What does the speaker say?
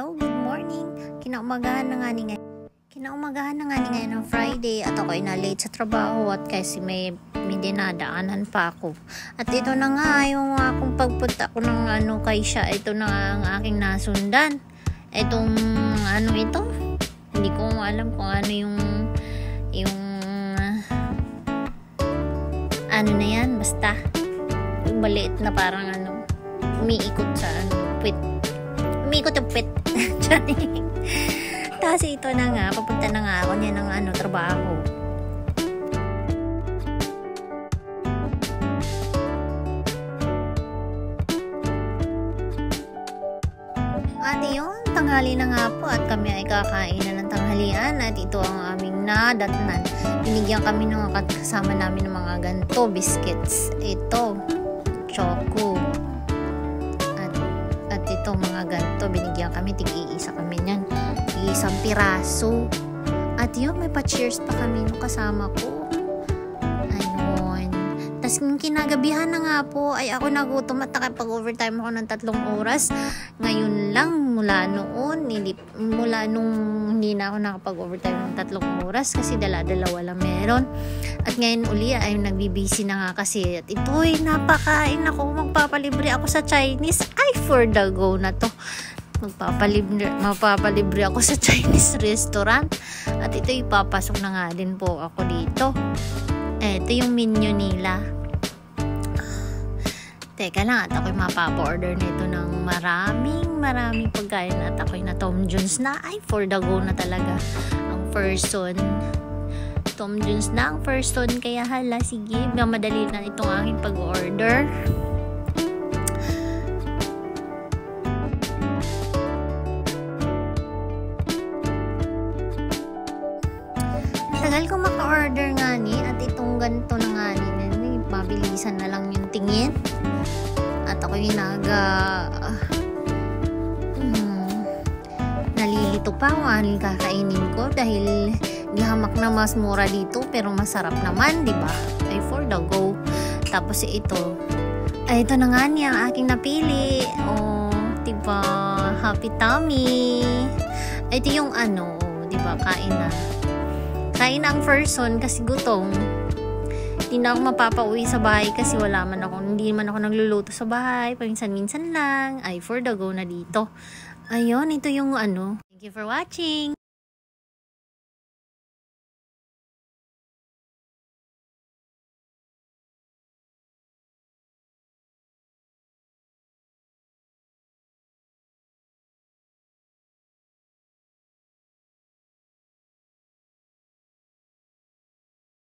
Hello, good morning. Kinaumagahan na nga ni ngayon ng Friday at ako ay na-late sa trabaho at kasi may dinadaanan pa ako. At ito na nga yung akong pagpunta ko ng kay siya. Ito na nga ang aking nasundan. Itong ito. Hindi ko alam kung ano yung na yan. Basta yung maliit na parang umiikot sa puwit. Umiikot yung puwit. Tapos ito na nga, papunta na nga ako niya ng trabaho. At yun, tanghali na nga po at kami ay kakain na ng tanghalian at ito ang aming nadatnan. Binigyan kami ng kasama namin ng mga ganto, biscuits. Ito, choco. At ito mga ganto, binigyan kami, tig-iisa kami niyan. Isang piraso. At yun, may pa-cheers pa kami nung kasama ko. Ayun. Tapos yung kinagabihan na nga po, ay ako nagutom at nakapag-overtime ako ng 3 oras. Ngayon lang, mula nung hindi na ako nakapag-overtime ng 3 oras kasi dala-dalawa lang meron. At ngayon uli ay nagbibisi na nga kasi. At ito'y napakain ako, magpapalibre ako sa Chinese. Ay, for the go na to. Mapapalibre ako sa Chinese restaurant. At ito ipapasok na nga din po ako dito. Ito yung menu nila. Teka lang, at ako'y mapapa-order nito ng maraming pagkain. At ako'y na Tom Jones na. Ay, for the go na talaga. Ang person. Tom Jones na ang person. Kaya hala, sige, madali na itong aking pag-order. Tagal ko maka-order nga ni at itong ganito na nga ni mabilisan na lang yung tingin at ako yung nalilito pa kung ano yung kakainin ko dahil gihamak na mas mura dito pero masarap naman, di ba? Ay, for the go. Tapos ito na nga niya ang aking napili. Oh, di ba? Happy tummy. Ito yung di ba? Kain na ang person kasi gutom. Hindi na ako mapapauwi sa bahay kasi hindi man ako nagluluto sa bahay. Paminsan-minsan lang. Ay, for the go na dito. Ayun, ito yung Thank you for watching.